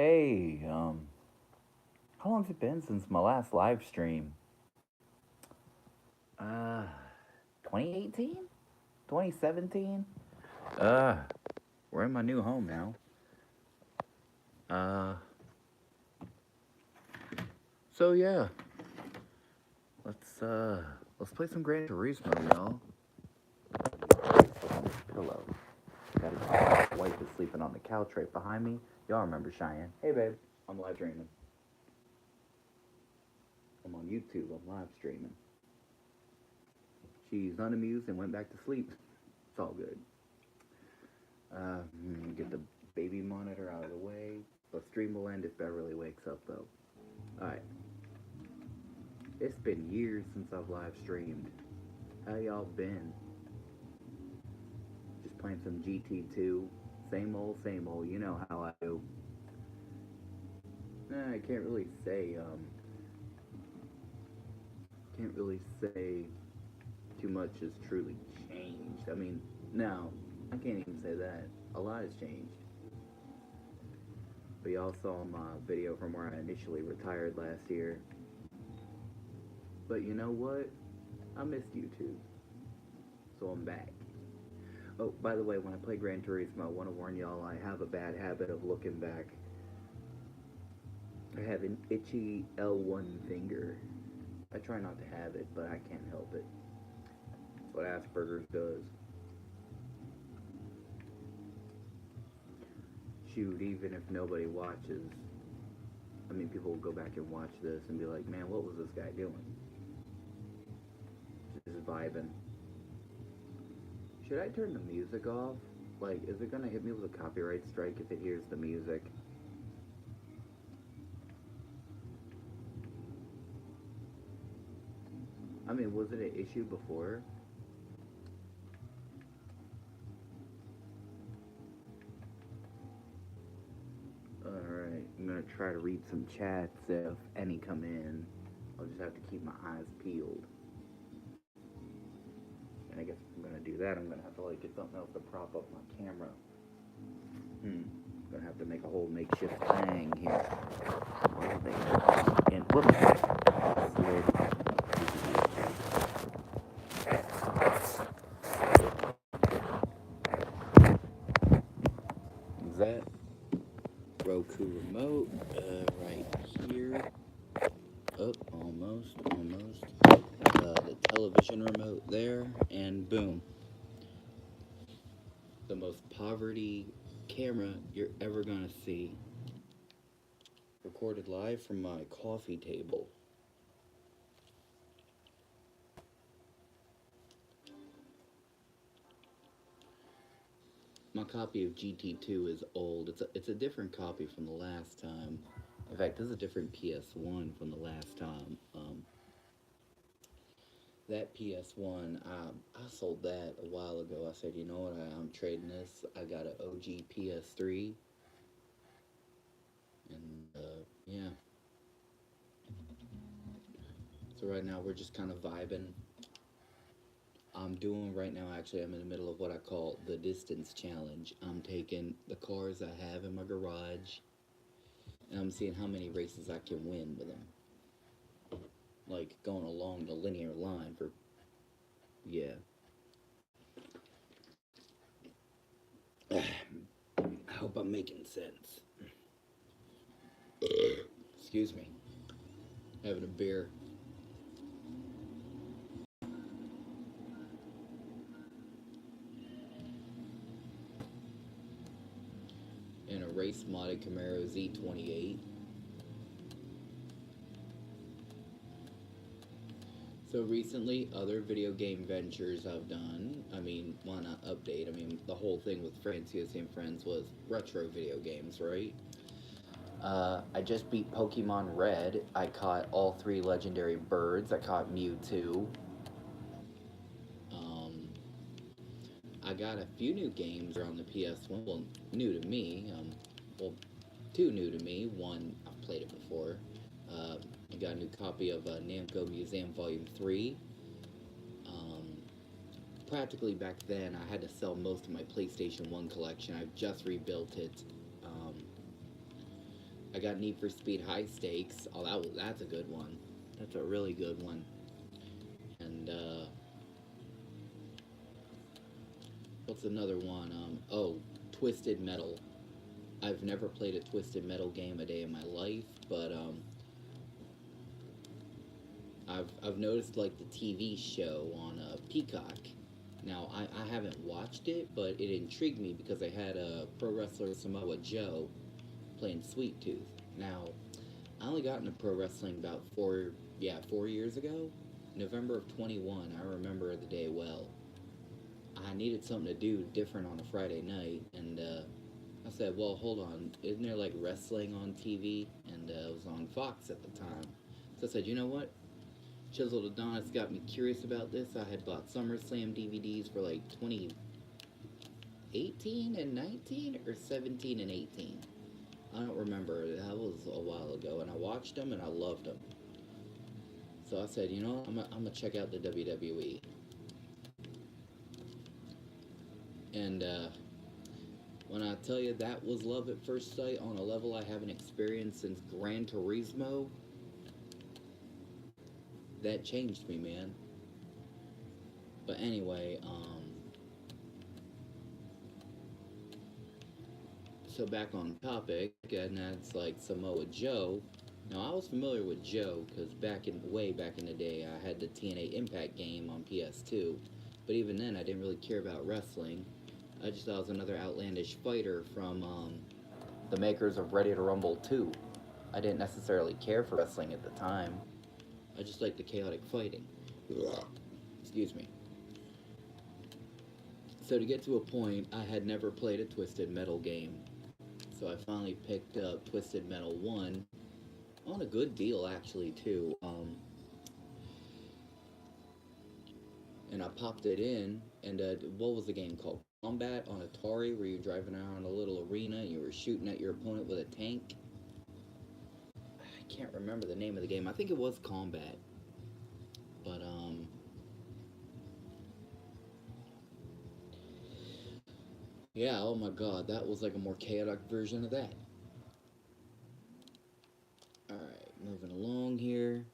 Hey, how long's it been since my last live stream? Uh, 2018? 2017? Uh, we're in my new home now. Uh, so yeah, let's, let's play some Gran Turismo, y'all. Pillow. Got his wife is sleeping on the couch right behind me. Y'all remember Cheyenne? Hey, babe. I'm live streaming. I'm on YouTube. I'm live streaming. She's unamused and went back to sleep. It's all good. Get the baby monitor out of the way. The stream will end if Beverly wakes up, though. Alright. It's been years since I've live streamed. How y'all been? Just playing some GT2. Same old, you know how I do. I can't really say, too much has truly changed. I mean, no, I can't even say that. A lot has changed. But y'all saw my video from where I initially retired last year. But you know what? I missed YouTube. So I'm back. Oh, by the way, when I play Gran Turismo, I want to warn y'all, I have a bad habit of looking back. I have an itchy L1 finger. I try not to have it, but I can't help it. That's what Asperger's does. Shoot, even if nobody watches, I mean, people will go back and watch this and be like, man, what was this guy doing? Just vibing. Should I turn the music off? Like, is it gonna hit me with a copyright strike if it hears the music? I mean, was it an issue before? Alright, I'm gonna try to read some chats if any come in. I'll just have to keep my eyes peeled. And I guess if I'm gonna do that, I'm gonna have to like get something else to prop up my camera. I'm gonna have to make a whole makeshift thing here. And whoops, slid. Is that Roku remote? Right here. Oh, almost. The television remote there, and boom. The most poverty camera you're ever gonna see. Recorded live from my coffee table. My copy of GT2 is old. It's a different copy from the last time. In fact, this is a different PS1 from the last time. That PS1, I sold that a while ago. I said, you know what, I'm trading this. I got an OG PS3. And, yeah. So right now we're just kind of vibing. I'm doing right now, actually, I'm in the middle of what I call the distance challenge. I'm taking the cars I have in my garage, and I'm seeing how many races I can win with them. Like, going along the linear line for, yeah. I hope I'm making sense. Excuse me. Having a beer. In a race modded Camaro Z28. So recently, other video game ventures I've done, I mean, why not update? I mean, the whole thing with Francius and Friends was retro video games, right? I just beat Pokemon Red. I caught all 3 legendary birds. I caught Mewtwo. I got a few new games on the PS1. Well, new to me. Well, 2 new to me. One, I've played it before. I got a new copy of Namco Museum Volume 3. Practically back then, I had to sell most of my PlayStation 1 collection. I've just rebuilt it. I got Need for Speed High Stakes. Oh, that's a good one. That's a really good one. And what's another one? Oh, Twisted Metal. I've never played a Twisted Metal game a day in my life, but I've noticed like the TV show on Peacock. Now I haven't watched it, but it intrigued me because they had a pro wrestler Samoa Joe playing Sweet Tooth. Now I only got into pro wrestling about 4 years ago, November of 21. I remember the day well. I needed something to do different on a Friday night, and I said, "Well, hold on, isn't there like wrestling on TV?" And it was on Fox at the time. So I said, "You know what? Chiseled Adonis got me curious about this. I had bought SummerSlam DVDs for like 2018 and 19 or 17 and 18. I don't remember. That was a while ago. And I watched them and I loved them. So I said, you know, I'm going to check out the WWE. And when I tell you that was love at first sight on a level I haven't experienced since Gran Turismo, that changed me, man. But anyway, so back on topic, and that's like Samoa Joe. Now I was familiar with Joe because way back in the day, I had the TNA Impact game on PS2. But even then, I didn't really care about wrestling. I just thought it was another outlandish fighter from the makers of Ready to Rumble 2. I didn't necessarily care for wrestling at the time. I just liked the chaotic fighting. Excuse me. So to get to a point, I had never played a Twisted Metal game. So I finally picked up Twisted Metal 1 on a good deal, actually, too. And I popped it in, and what was the game called? Combat on Atari, where you're driving around a little arena and you were shooting at your opponent with a tank. I can't remember the name of the game. I think it was Combat. But, yeah, oh my god, that was like a more chaotic version of that. Alright, moving along here.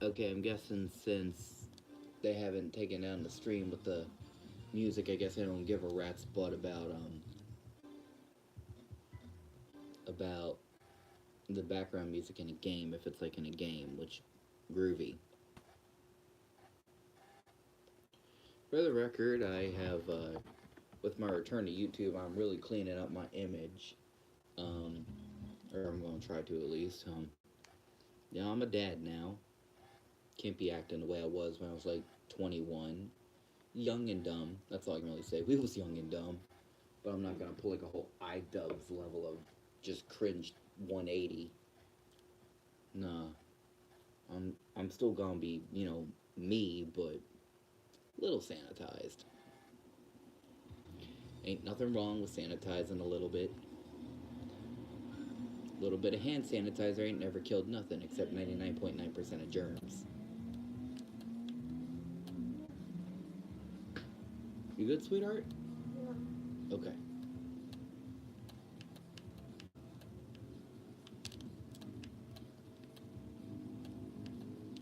Okay, I'm guessing since they haven't taken down the stream with the music, I guess I don't give a rat's butt about the background music in a game if it's like in a game, which groovy. For the record, I have with my return to YouTube, I'm really cleaning up my image, or I'm going to try to at least. Yeah, I'm a dad now. Can't be acting the way I was when I was like 21. Young and dumb. That's all I can really say. We was young and dumb. But I'm not gonna pull like a whole iDubbbz level of just cringe 180. Nah. I'm still gonna be, me, but a little sanitized. Ain't nothing wrong with sanitizing a little bit. A little bit of hand sanitizer ain't never killed nothing except 99.9% of germs. You good, sweetheart? Yeah. Okay.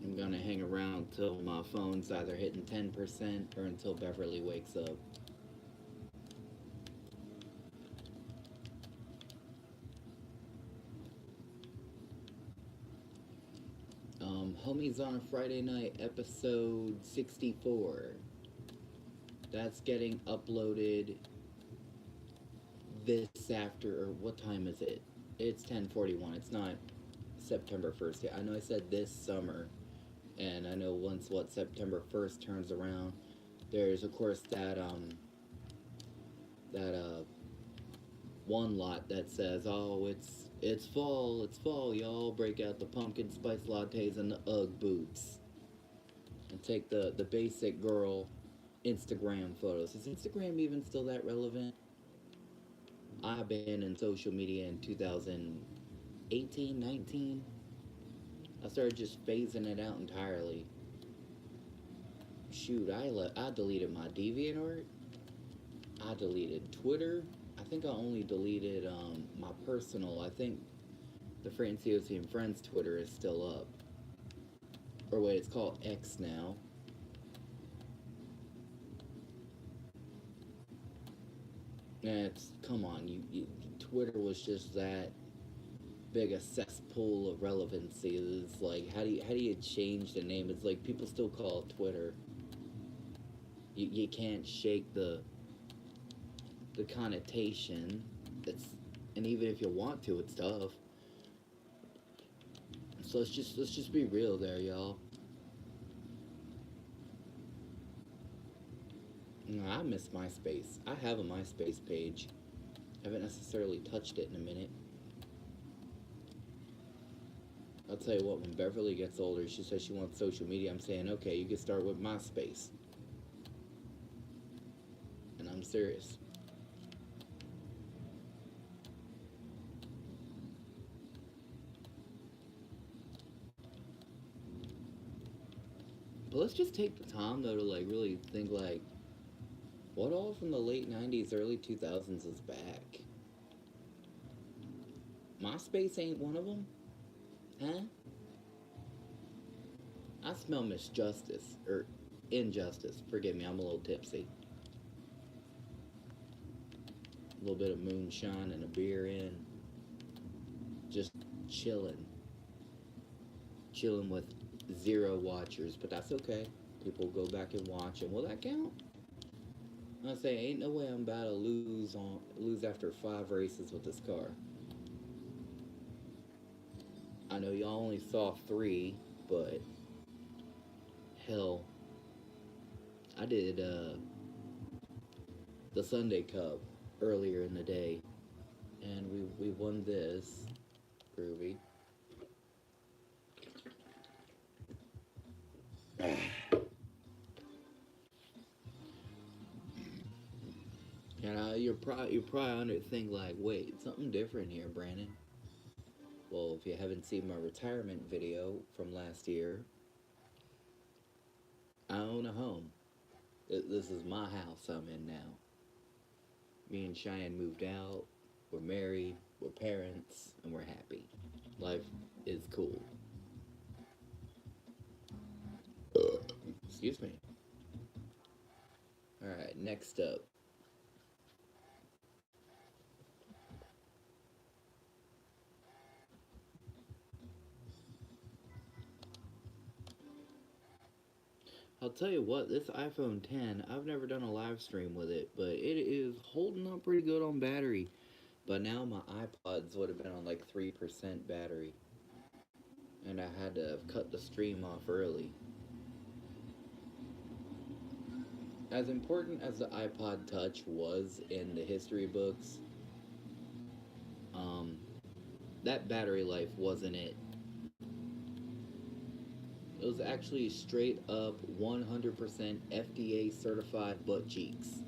I'm gonna hang around till my phone's either hitting 10% or until Beverly wakes up. Homies on a Friday Night, episode 64. That's getting uploaded this after, or what time is it? It's 10:41. It's not September 1st yet. I know I said this summer, and I know once September 1st turns around, there's of course that one lot that says, "Oh, it's fall, y'all. Break out the pumpkin spice lattes and the UGG boots, and take the basic girl Instagram photos." Is Instagram even still that relevant? I've been in social media in 2018, 19. I started just phasing it out entirely. Shoot, I deleted my DeviantArt. I deleted Twitter. I think I only deleted my personal. I think the Franciosi and Friends Twitter is still up. Or wait, it's called X now. And it's, come on, Twitter was just that big a cesspool of relevancy. It's like, how do you change the name? It's like people still call it Twitter. You can't shake the connotation. It's, and even if you want to, it's tough. So let's just be real there, y'all. I miss MySpace. I have a MySpace page. Haven't necessarily touched it in a minute. I'll tell you what, when Beverly gets older, she says she wants social media. I'm saying, okay, you can start with MySpace. And I'm serious. But let's just take the time, though, to, like, really think, like, what all from the late 90s, early 2000s is back? MySpace ain't one of them? Huh? I smell misjustice, or injustice. Forgive me, I'm a little tipsy. A little bit of moonshine and a beer in. Just chilling. Chilling with zero watchers, but that's okay. People go back and watch, and will that count? I say, ain't no way I'm about to lose after 5 races with this car. I know y'all only saw 3, but hell, I did the Sunday Cup earlier in the day, and we won this. Groovy. And you're probably under think like, wait, something different here, Brandon. Well, if you haven't seen my retirement video from last year, I own a home. This is my house I'm in now. Me and Cheyenne moved out. We're married. We're parents, and we're happy. Life is cool. Excuse me. All right, next up. I'll tell you what, this iPhone 10, I've never done a live stream with it, but it is holding up pretty good on battery. But now my iPods would have been on like 3% battery. And I had to cut the stream off early. As important as the iPod Touch was in the history books, um, that battery life wasn't it. It was actually straight up 100% FDA certified butt cheeks.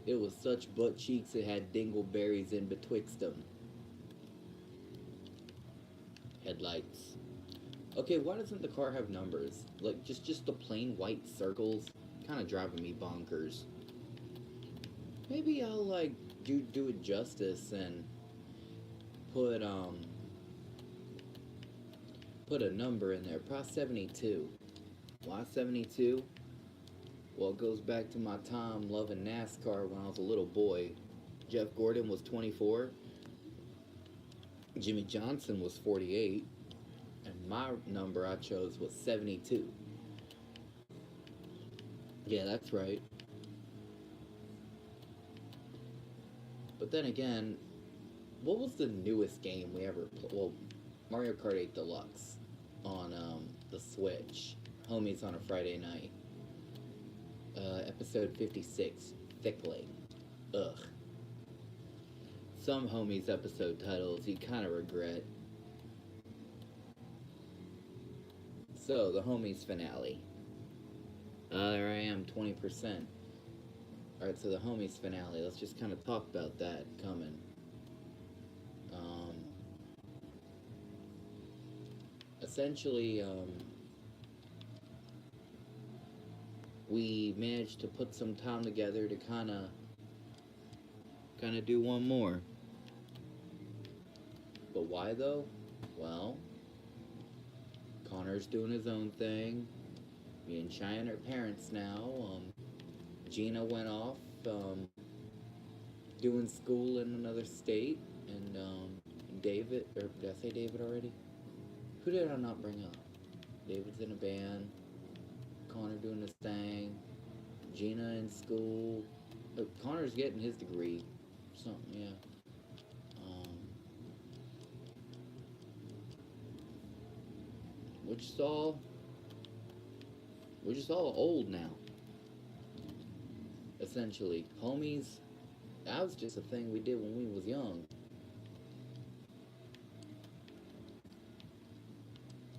It was such butt cheeks it had dingleberries in betwixt them. Headlights. Okay, why doesn't the car have numbers? Like, just the plain white circles? Kind of driving me bonkers. Maybe I'll, like, do it justice and put, put a number in there. Probably 72. Why 72? Well, it goes back to my time loving NASCAR when I was a little boy. Jeff Gordon was 24. Jimmy Johnson was 48. And my number I chose was 72. Yeah, that's right. But then again, what was the newest game we ever played? Well, Mario Kart 8 Deluxe on the Switch. Homies on a Friday night. Episode 56, Thickling. Ugh. Some homies episode titles you kind of regret. So, the homies finale. There I am, 20%. Alright, so the homies finale. Let's just kind of talk about that coming. Essentially, we managed to put some time together to kind of do one more. But why though? Well, Connor's doing his own thing. Me and Cheyenne are parents now. Gina went off doing school in another state, and David, or did I say David already? Who did I not bring up? David's in a band. Connor doing his thing. Gina in school. Connor's getting his degree. Something, yeah. Um, we're just all we're just all old now. Essentially, homies. That was just a thing we did when we was young.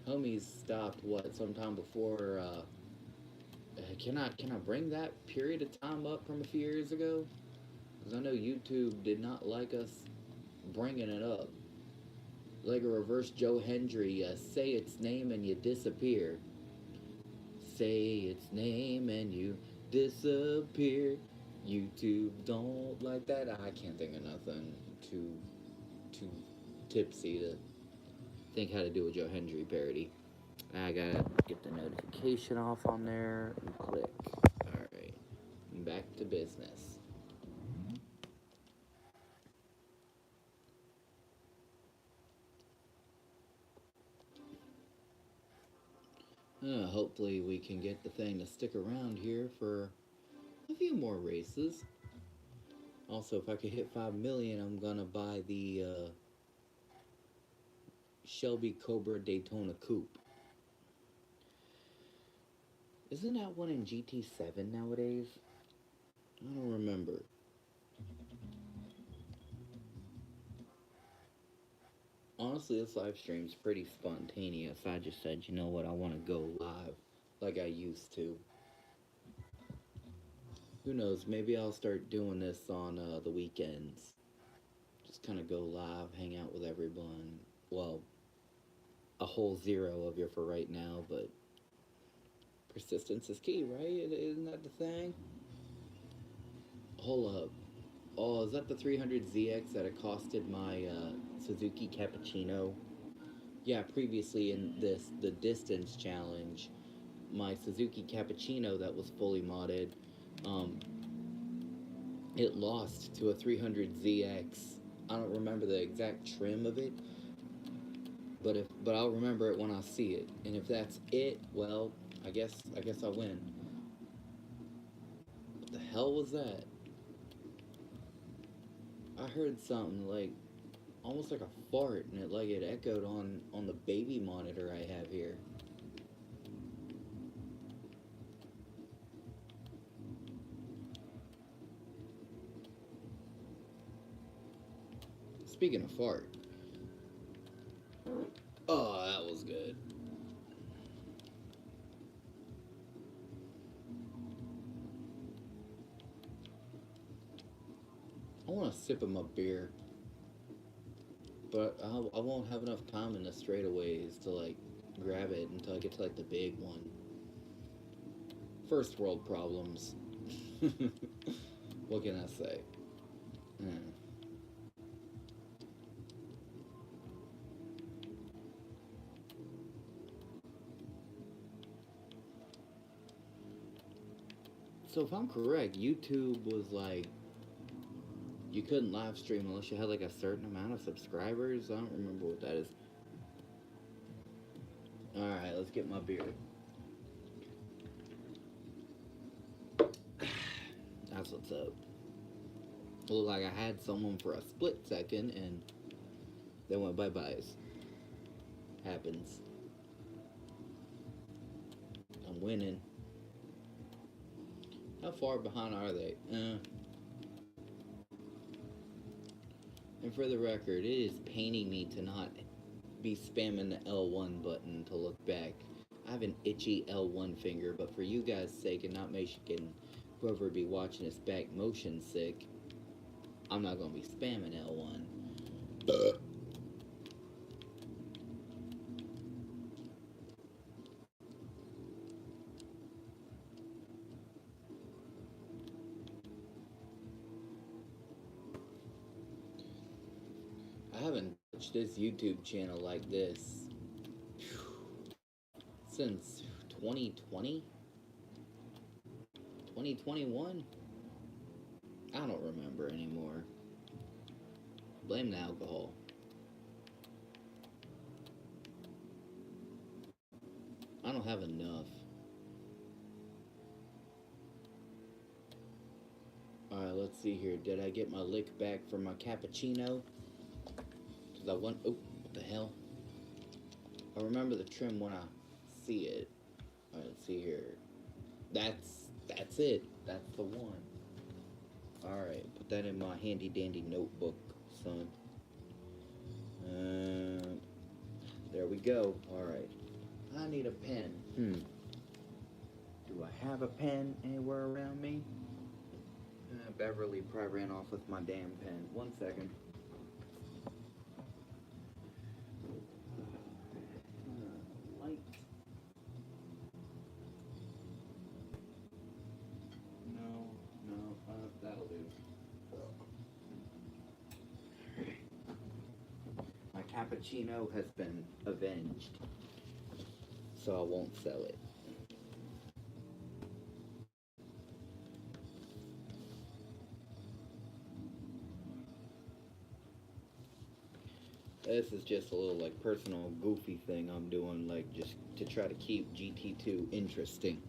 Homies stopped what sometime before. Can I bring that period of time up from a few years ago? Because I know YouTube did not like us bringing it up. Like a reverse Joe Hendry, say its name and you disappear. Say its name and you disappear. YouTube don't like that. I can't think of nothing too tipsy to think how to do a Joe Hendry parody. I gotta get the notification off on there and click. Alright, back to business. Hopefully we can get the thing to stick around here for a few more races. Also, if I could hit 5 million, I'm gonna buy the Shelby Cobra Daytona Coupe. Isn't that one in GT7 nowadays? I don't remember. Honestly, this live stream's pretty spontaneous. I just said, you know what, I want to go live like I used to. Who knows, maybe I'll start doing this on the weekends. Just kind of go live, hang out with everyone. Well, a whole zero of you for right now, but persistence is key, right? Isn't that the thing? Hold up. Oh, is that the 300ZX that accosted my Suzuki Cappuccino? Yeah, previously in the distance challenge, my Suzuki Cappuccino that was fully modded, um, it lost to a 300ZX. I don't remember the exact trim of it, but I'll remember it when I see it. And if that's it, well, I guess I win. What the hell was that? I heard something like almost like a fart, and it echoed on the baby monitor I have here. Speaking of fart, oh, that was good. I want a sip of my beer, but I won't have enough time in the straightaways to like grab it until I get to like the big one. First world problems. What can I say? Hmm. So if I'm correct, YouTube was like you couldn't live stream unless you had like a certain amount of subscribers. I don't remember what that is. All right, let's get my beer. That's what's up. It looked like I had someone for a split second and they went bye-byes. Happens. I'm winning. How far behind are they? And for the record, it is paining me to not be spamming the L1 button to look back. I have an itchy L1 finger, but for you guys' sake and not making whoever be watching this back motion sick, I'm not going to be spamming L1. watched this YouTube channel like this since 2020, 2021. I don't remember anymore. Blame the alcohol. I don't have enough. Alright, let's see here. Did I get my lick back for my cappuccino? Because I want... Oh, what the hell? I remember the trim when I see it. Alright, let's see here. That's it. That's the one. Alright, put that in my handy dandy notebook, son. There we go. Alright. I need a pen. Do I have a pen anywhere around me? Beverly probably ran off with my damn pen. 1 second. Light. No, that'll do. My cappuccino has been avenged, so I won't sell it. This is just a little like personal goofy thing I'm doing, like just to try to keep GT2 interesting.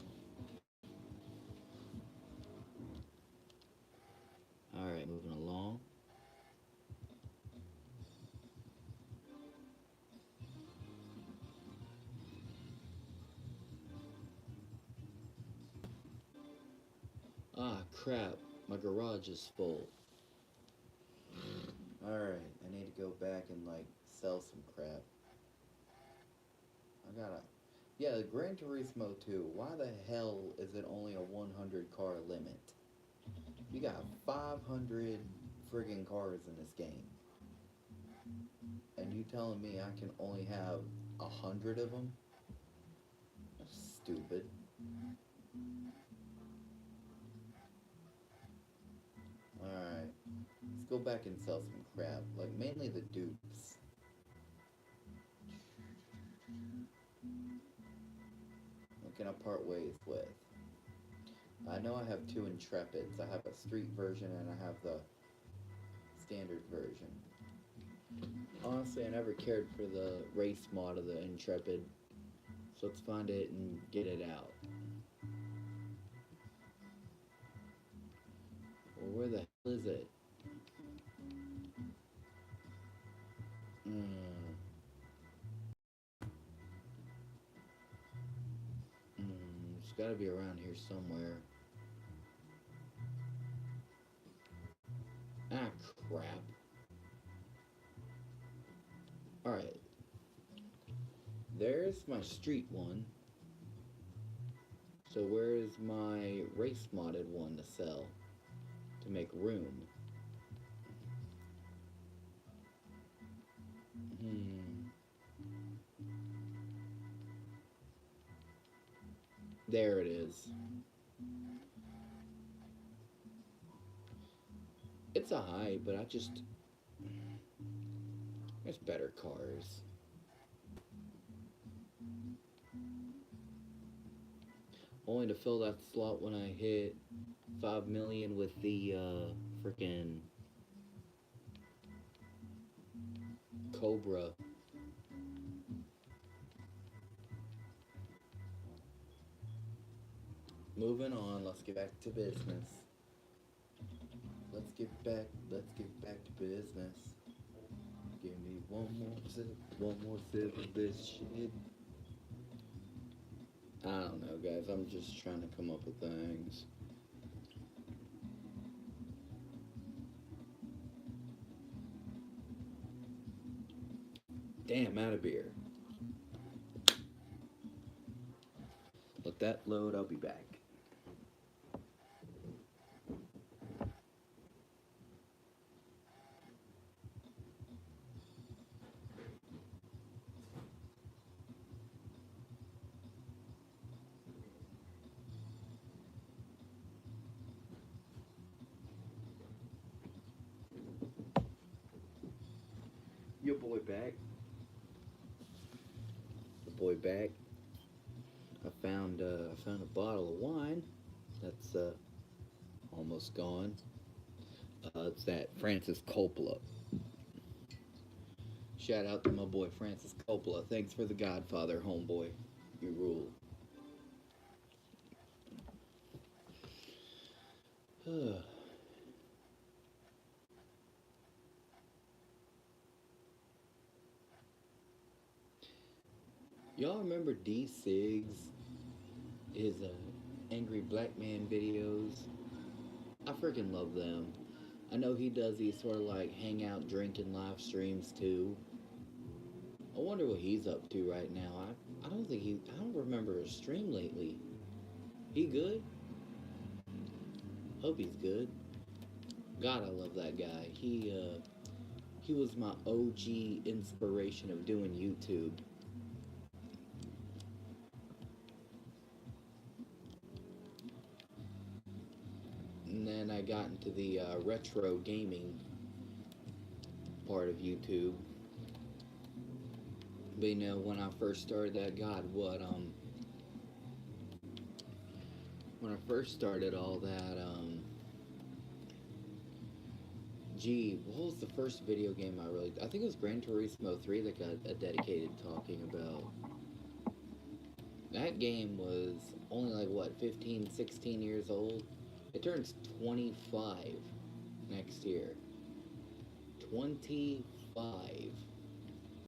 Alright, moving along. Ah, crap. My garage is full. Alright, I need to go back and, like, sell some crap. I gotta... Yeah, the Gran Turismo 2, why the hell is it only a 100 car limit? You got 500 friggin' cars in this game. And you telling me I can only have 100 of them? That's stupid. Alright, let's go back and sell some crap, like mainly the dupes. What can I part ways with? I know I have 2 Intrepids. I have a street version and I have the standard version. Honestly, I never cared for the race mod of the Intrepid, so let's find it and get it out. Well, where the hell is it? It's gotta be around here somewhere. Ah, crap. Alright. There's my street one. So where's my race modded one to sell? To make room? There it is. It's a high, but there's better cars. Only to fill that slot when I hit 5 million with the freaking Cobra. Moving on, let's get back to business. Let's get back to business. Give me one more sip of this shit. I don't know, guys. I'm just trying to come up with things. Damn, out of beer. Let that load, I'll be back. Your boy boy back. The boy back. I found a bottle of wine that's almost gone. It's that Francis Coppola. Shout out to my boy Francis Coppola. Thanks for the Godfather, homeboy. You rule. Y'all remember D Sigs? His angry black man videos? I freaking love them. I know he does these sort of like hangout drinking live streams too. I wonder what he's up to right now. I don't remember a stream lately. He good? Hope he's good. God, I love that guy. He was my OG inspiration of doing YouTube. And then I got into the retro gaming part of YouTube. But you know, when I first started that, God, when I first started all that, what was the first video game I think it was Gran Turismo 3 that got a dedicated talking about. That game was only like, what, 15, 16 years old? It turns 25 next year. 25.